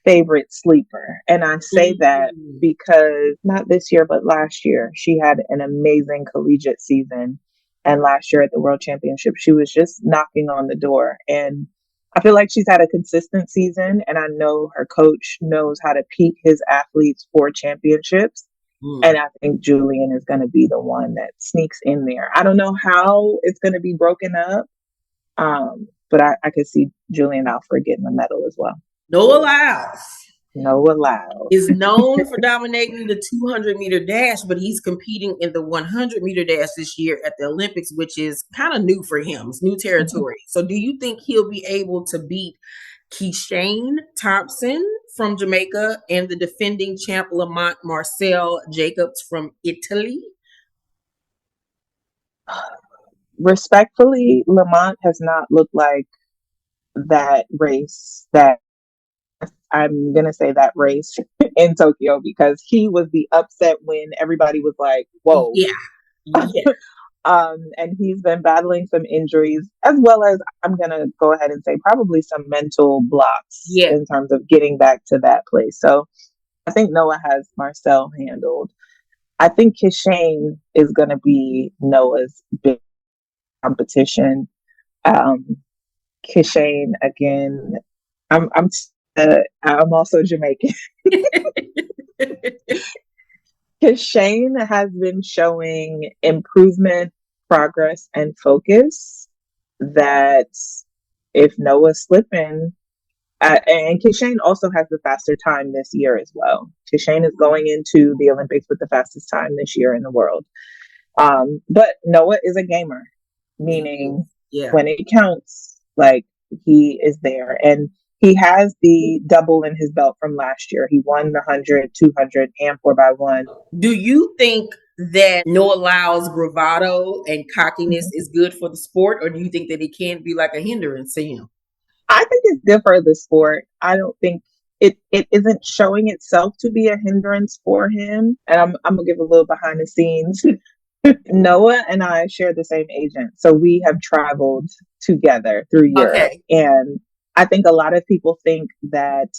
favorite sleeper. And I say that Mhm. because not this year, but last year, she had an amazing collegiate season. And last year at the World Championship, she was just knocking on the door. And I feel like she's had a consistent season. And I know her coach knows how to peak his athletes for championships. And Mm. I think Julian is going to be the one that sneaks in there. I don't know how it's going to be broken up, but I could see Julian Alfred getting a medal as well. Noah Lyles No allowed. is known for dominating the 200-meter dash, but he's competing in the 100-meter dash this year at the Olympics, which is kind of new for him. It's new territory. So, do you think he'll be able to beat Keishane Thompson from Jamaica and the defending champ Lamont Marcel Jacobs from Italy? Respectfully, Lamont has not looked like that race that I'm going to say that race in Tokyo because he was the upset when everybody was like, whoa. Yeah, yeah, And he's been battling some injuries as well as I'm going to go ahead and say probably some mental blocks yeah. in terms of getting back to that place. So I think Noah has Marcel handled. I think Kishane is going to be Noah's big competition. Um, Kishane again. I'm also Jamaican. Kishane has been showing improvement, progress, and focus. That if Noah's slipping, and Kishane also has the faster time this year as well. Kishane is going into the Olympics with the fastest time this year in the world. But Noah is a gamer, He meaning is. Yeah. when it counts, like he is there. And he has the double in his belt from last year. He won the 100, 200, and 4x1. Do you think that Noah Lyles' bravado and cockiness Mhm. is good for the sport, or do you think that it can be like a hindrance to him? I think it's good for the sport. I don't think it isn't showing itself to be a hindrance for him. And I'm gonna give a little behind the scenes. Noah and I share the same agent. So we have traveled together through Europe. Okay. And I think a lot of people think that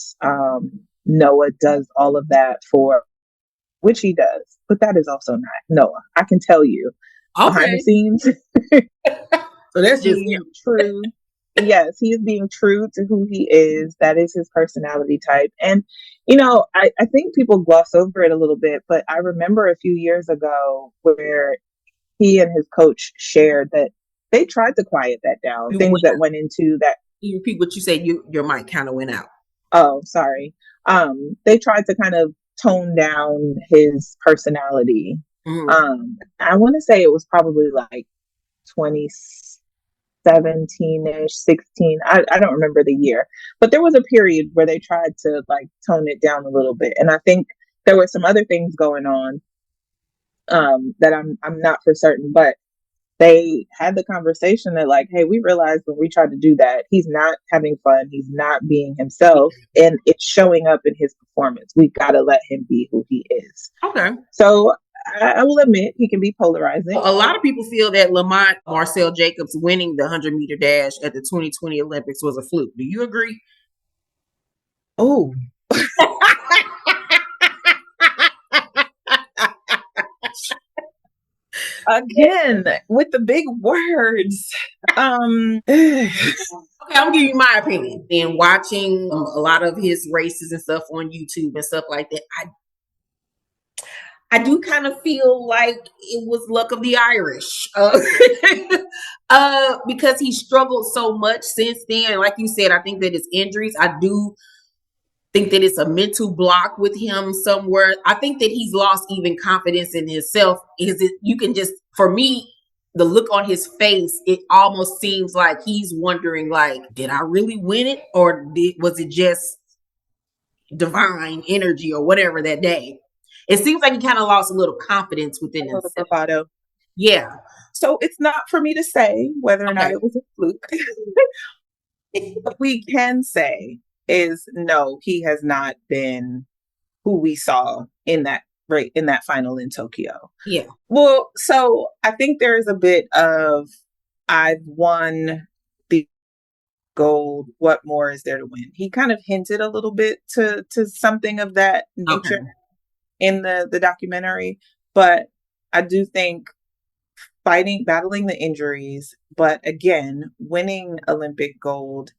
Noah does all of that for, which he does, but that is also not Noah. I can tell you behind the Okay. scenes, So that's just being true. Yes, he is being true to who he is. That is his personality type. And, I think people gloss over it a little bit, but I remember a few years ago where he and his coach shared that they tried to quiet that down. You Things went that out. went into that. You repeat what you said. Your mic kind of went out. Oh, sorry. They tried to kind of tone down his personality. Mm-hmm. I want to say it was probably like 2017-ish, 16. I don't remember the year, but there was a period where they tried to like tone it down a little bit. And I think there were some other things going on that I'm not for certain, but they had the conversation that like, hey, we realized when we tried to do that, he's not having fun, he's not being himself, and it's showing up in his performance. We got to let him be who he is. Okay. So I will admit he can be polarizing. A lot of people feel that Lamont Marcel Jacobs winning the 100-meter dash at the 2020 Olympics was a fluke. Do you agree? Oh, again with the big words. Okay, I'm gonna give you my opinion. And watching a lot of his races and stuff on YouTube and stuff like that, I do kind of feel like it was luck of the Irish, because he struggled so much since then. Like you said, I think that his injuries. I do think that it's a mental block with him somewhere. I think that he's lost even confidence in himself. Is it? You can just, for me, the look on his face, it almost seems like he's wondering, like, did I really win it, or was it just divine energy or whatever that day? It seems like he kind of lost a little confidence within a little himself. bravado. Yeah. So it's not for me to say whether or not Okay. it was a fluke. What we can say is no, he has not been who we saw in that final in Tokyo. Yeah. Well, so I think there is a bit of I've won the gold. What more is there to win? He kind of hinted a little bit to something of that nature in the documentary, but I do think battling the injuries, but again, winning Olympic gold.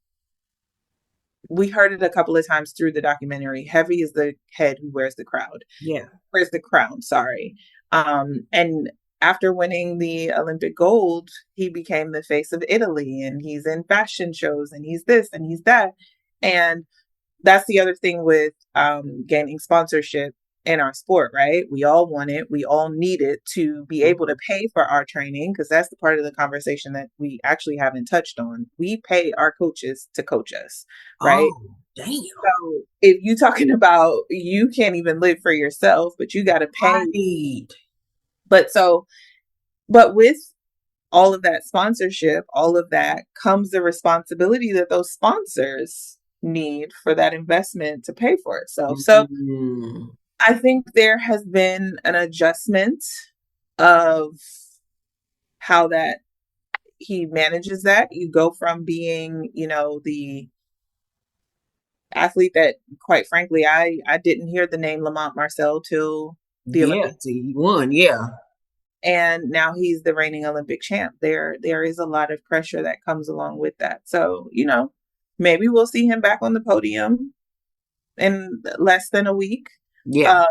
We heard it a couple of times through the documentary. Heavy is the head who wears the crowd. Yeah. Wears the crown, sorry. And after winning the Olympic gold, he became the face of Italy, and he's in fashion shows, and he's this and he's that. And that's the other thing with gaining sponsorship in our sport, right? We all want it. We all need it to be able to pay for our training, because that's the part of the conversation that we actually haven't touched on. We pay our coaches to coach us, right? Oh, damn. So if you're talking about you can't even live for yourself, but you got to pay. Right. But with all of that sponsorship, all of that comes the responsibility that those sponsors need for that investment to pay for itself. So I think there has been an adjustment of how that he manages that. You go from being, the athlete that, quite frankly, I didn't hear the name Lamont Marcel till the Olympics. He won, yeah. And now he's the reigning Olympic champ. There is a lot of pressure that comes along with that. So, maybe we'll see him back on the podium in less than a week. Yeah.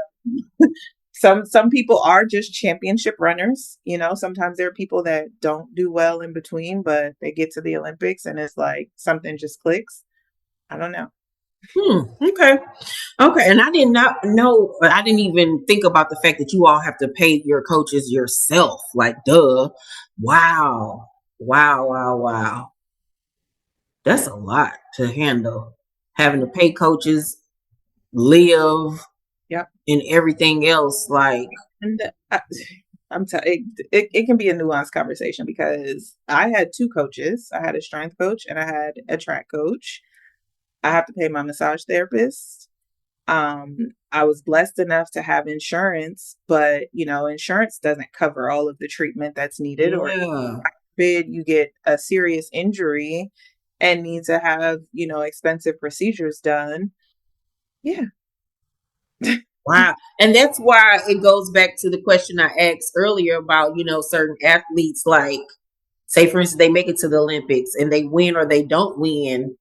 Some people are just championship runners. Sometimes there are people that don't do well in between, but they get to the Olympics and it's like something just clicks. I don't know. Okay. And I did not know, I didn't even think about the fact that you all have to pay your coaches yourself. Like, duh. Wow. That's a lot to handle. Having to pay coaches, live, Yep, and everything else. Like, and I'm telling it can be a nuanced conversation, because I had two coaches. I had a strength coach and I had a track coach. I have to pay my massage therapist. I was blessed enough to have insurance, but insurance doesn't cover all of the treatment that's needed. Or forbid you get a serious injury and need to have, expensive procedures done. Yeah. wow. And that's why it goes back to the question I asked earlier about, certain athletes, like, say, for instance, they make it to the Olympics and they win or they don't win.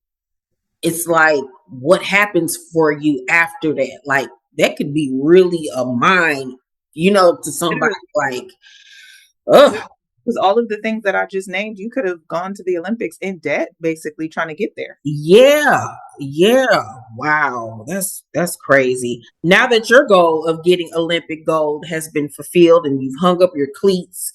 It's like, what happens for you after that? Like, that could be really a mind, to somebody like, ugh. Because all of the things that I just named, you could have gone to the Olympics in debt, basically trying to get there. Yeah, yeah. Wow, that's crazy. Now that your goal of getting Olympic gold has been fulfilled and you've hung up your cleats,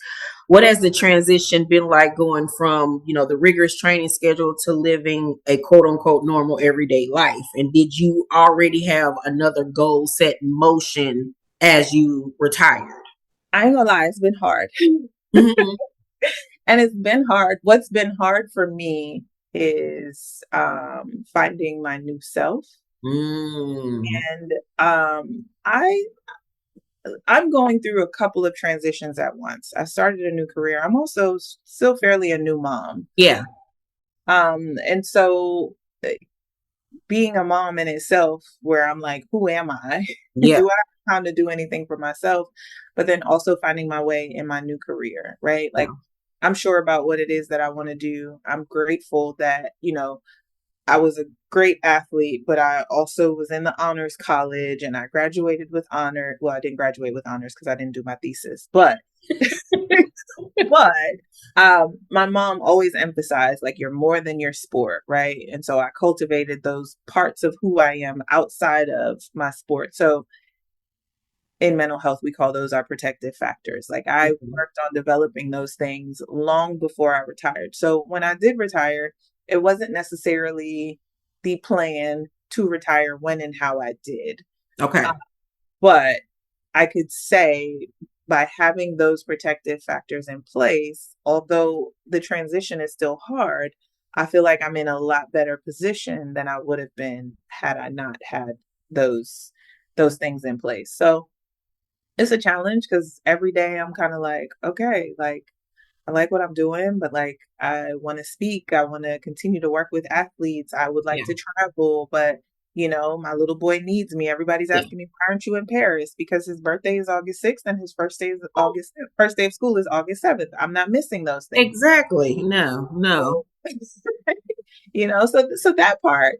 what has the transition been like going from, the rigorous training schedule to living a quote unquote normal everyday life? And did you already have another goal set in motion as you retired? I ain't gonna lie, it's been hard. Hmm. And it's been hard. What's been hard for me is finding my new self. Mm. And I'm going through a couple of transitions at once. I started a new career. I'm also still fairly a new mom. Yeah, And so being a mom in itself, where I'm like, who am I? yeah, Do I have time to do anything for myself? But then also finding my way in my new career, right? yeah, Like, I'm sure about what it is that I want to do. I'm grateful that, I was a great athlete, but I also was in the honors college and I graduated with honor. Well, I didn't graduate with honors because I didn't do my thesis, but but my mom always emphasized like you're more than your sport, right? And so I cultivated those parts of who I am outside of my sport. So in mental health, we call those our protective factors. Like I mhm, worked on developing those things long before I retired. So when I did retire, it wasn't necessarily the plan to retire when and how I did. okay, Uh, but I could say by having those protective factors in place, although the transition is still hard, I feel like I'm in a lot better position than I would have been had I not had those those things in place. So it's a challenge because every day I'm kind of like, okay, like I like what I'm doing, but like I want to speak. I want to continue to work with athletes. I would like yeah, to travel, but my little boy needs me. Everybody's yeah. asking me, why aren't you in Paris? Because his birthday is August 6th and his first day of school is August 7th. I'm not missing those things. Exactly. No, no. So, so that part,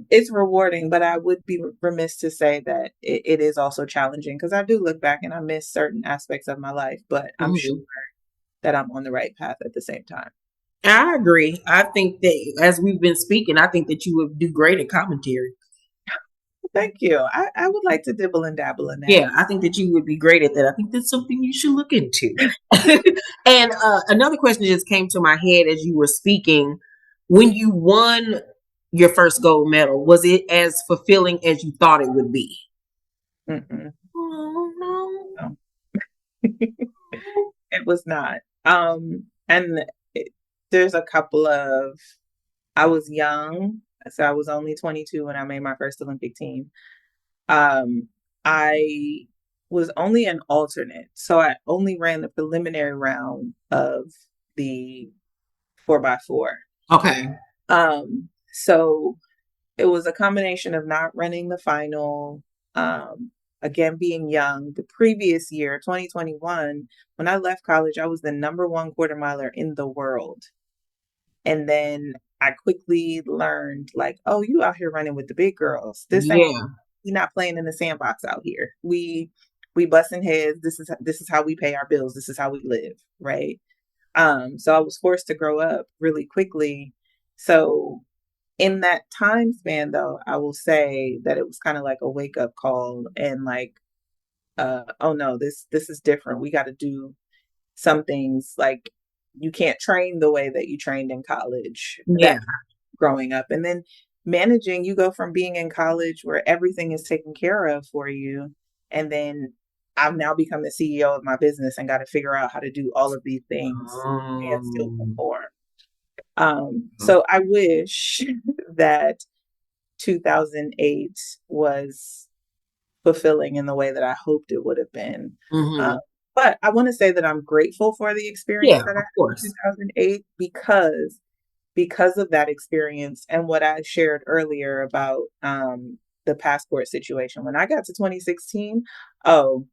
it's rewarding, but I would be remiss to say that it is also challenging because I do look back and I miss certain aspects of my life, but I'm sure Mhm. that I'm on the right path at the same time. I agree. I think that as we've been speaking, I think that you would do great at commentary. Thank you. I would like to dibble and dabble in that. Yeah, I think that you would be great at that. I think that's something you should look into. And another question just came to my head as you were speaking. When you won your first gold medal, was it as fulfilling as you thought it would be? Mm-mm, Oh, no. no, it was not. And there's a couple of, I was young, so I was only 22 when I made my first Olympic team. Um, I was only an alternate, so I only ran the preliminary round of the 4x4. Okay. So it was a combination of not running the final, again, being young. The previous year, 2021, when I left college, I was the number one quarter miler in the world. And then I quickly learned, like, oh, you out here running with the big girls. This ain't, Yeah. we not playing in the sandbox out here. We busting heads. This is how we pay our bills. This is how we live, right? So I was forced to grow up really quickly. So in that time span though, I will say that it was kind of like a wake up call and like, oh no, this is different. We got to do some things. Like you can't train the way that you trained in college, Yeah. that growing up. And then managing, you go from being in college where everything is taken care of for you, and then I've now become the CEO of my business and got to figure out how to do all of these things and still Um, perform. So I wish that 2008 was fulfilling in the way that I hoped it would have been. Uh, mhm. but I want to say that I'm grateful for the Yeah, experience that I of had in course. 2008 because of that experience and what I shared earlier about the passport situation. When I got to 2016, oh,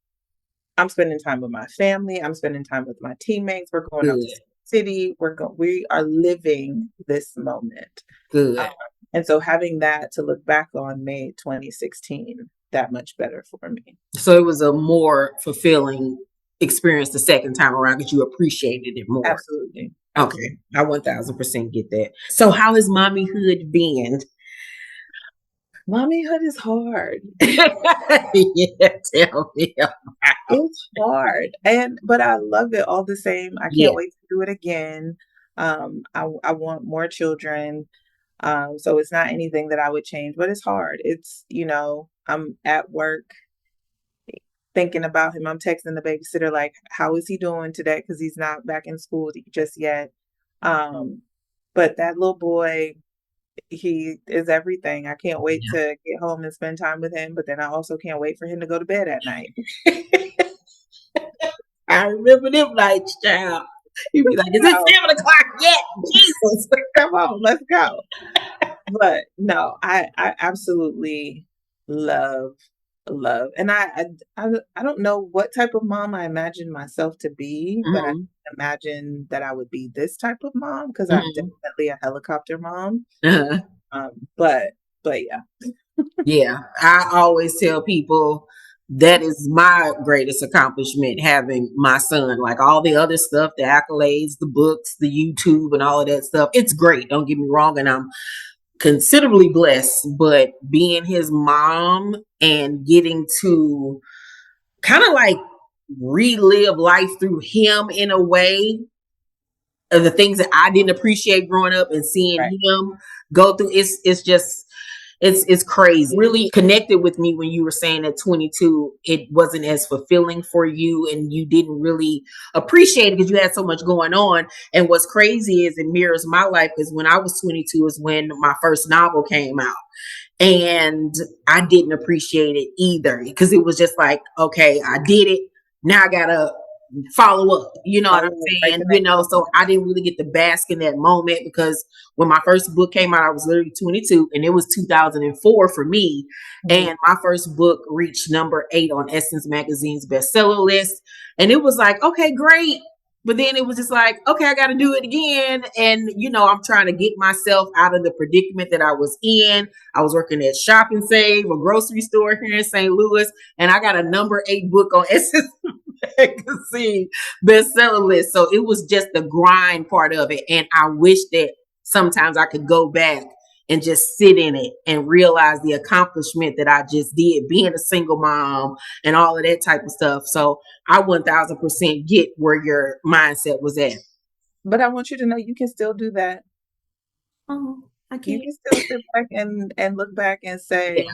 I'm spending time with my family. I'm spending time with my teammates. We're going out to Good. city. We are living this moment. Um, Good. and so having that to look back on made 2016 that much better for me. So it was a more fulfilling. experience the second time around because you appreciated it more. Absolutely. Okay, I 1000% get that. So, how has mommyhood been? Mommyhood is hard. Yeah, tell me. It's hard. But I love it all the same. I Yeah, can't wait to do it again. I want more children. So it's not anything that I would change, but it's hard. It's, I'm at work thinking about him. I'm texting the babysitter, like, how is he doing today? Because he's not back in school just yet. But that little boy, he is everything. I can't wait to get home and spend time with him. But then I also can't wait for him to go to bed at night. I remember them nights, child. You'd be like, "Is it So, 7 o'clock yet?" Jesus. come on, let's go. But no, I absolutely love and I don't know what type of mom I imagine myself to be, but I Mhm, imagine that I would be this type of mom because I'm mhm. definitely a helicopter mom. Uh-huh. Um, but but yeah. Yeah, I always tell people that is my greatest accomplishment, having my son. Like all the other stuff, the accolades, the books, the YouTube, and all of that stuff. It's great. Don't get me wrong, and I'm considerably blessed. But being his mom and getting to kind of like relive life through him in a way of the things that I didn't appreciate growing up and seeing Right. him go through, it's just it's crazy. Really connected with me when you were saying at 22 it wasn't as fulfilling for you and you didn't really appreciate it because you had so much going on. And what's crazy is it mirrors my life because when I was 22 is when my first novel came out. And I didn't appreciate it either because it was just like, okay, I did it. Now I gotta follow up. You know what I'm Follow up, right saying? the next So one. I didn't really get to bask in that moment because when my first book came out, I was literally 22 and it was 2004 for me. Mhm. And my first book reached number 8 on Essence Magazine's bestseller list. And it was like, okay, great. But then it was just like, okay, I got to do it again. And, I'm trying to get myself out of the predicament that I was in. I was working at Shop and Save, a grocery store here in St. Louis, and I got a number 8 book on Essence Magazine bestseller list. So it was just the grind part of it. And I wish that sometimes I could go back and just sit in it and realize the accomplishment that I just did being a single mom and all of that type of stuff. So I 1000% get where your mindset was at. But I want you to know you can still do that. Oh, I You can't. can still sit back and look back and Yeah. say,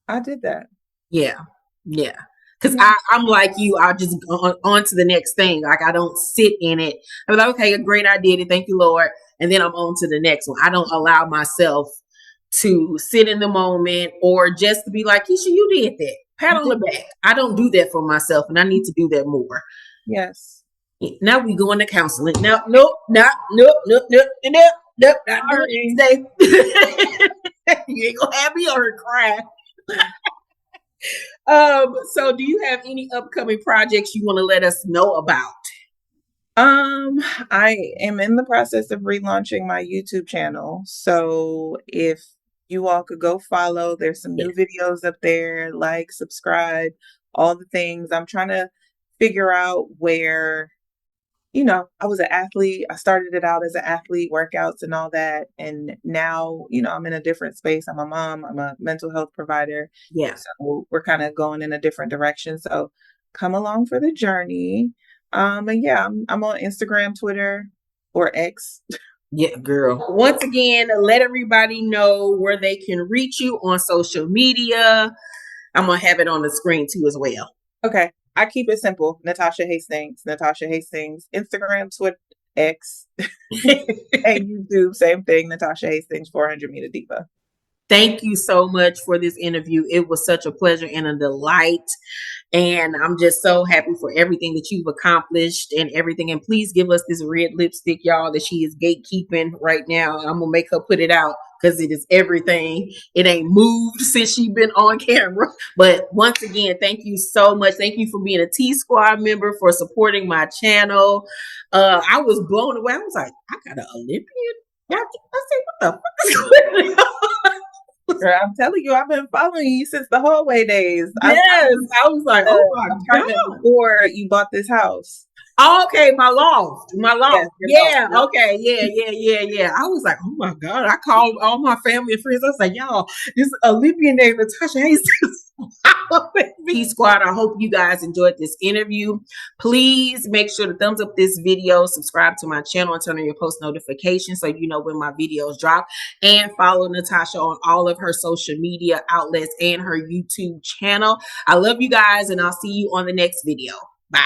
I did that. Yeah. Yeah. Cause Yeah. I'm like you, I'll just go on to the next thing. Like I don't sit in it. I'm like, okay, great, I did it. Thank you, Lord. And then I'm on to the next one. I don't allow myself to sit in the moment or just to be like, Keisha, you did that. Pat You on the did. back. I don't do that for myself and I need to do that more. Yes. Now we go into counseling. Now, nope, not doing Sorry. it today. You ain't gonna have me on her crying. So do you have any upcoming projects you want to let us know about? I am in the process of relaunching my YouTube channel. So if you all could go follow, there's some Yeah, new videos up there, like, subscribe, all the things. I'm trying to figure out where, I was an athlete. I started it out as an athlete, workouts and all that. And now, I'm in a different space. I'm a mom, I'm a mental health provider. yeah, So we're kind of going in a different direction. So come along for the journey. And yeah, I'm on Instagram, Twitter, or X. yeah, girl. Once again, let everybody know where they can reach you on social media. I'm gonna have it on the screen too as well. Okay. I keep it simple. Natasha Hastings, Instagram, Twitter, X, and YouTube, same thing. Natasha Hastings, 400 Meter Diva. Thank you so much for this interview. It was such a pleasure and a delight. And I'm just so happy for everything that you've accomplished and everything. And please give us this red lipstick, y'all, that she is gatekeeping right now. I'm gonna make her put it out because it is everything. It ain't moved since she been on camera. But once again, thank you so much. Thank you for being a T Squad member, for supporting my channel. I was blown away. I was like, I got an Olympian. I said, what the fuck is going on? Girl, I'm telling you, I've been following you since the hallway days. I Yes, was I was like, oh in my the apartment God. before you bought this house. Oh, okay, my loft, my Yes, loft. your loft. Yeah, Yep. okay, yeah. I was like, oh my God. I called all my family and friends. I was like, y'all, this Olympian named Natasha Hastings. P Squad, I hope you guys enjoyed this interview. Please make sure to thumbs up this video, subscribe to my channel, and turn on your post notifications so you know when my videos drop. And follow Natasha on all of her social media outlets and her YouTube channel. I love you guys, and I'll see you on the next video. Bye.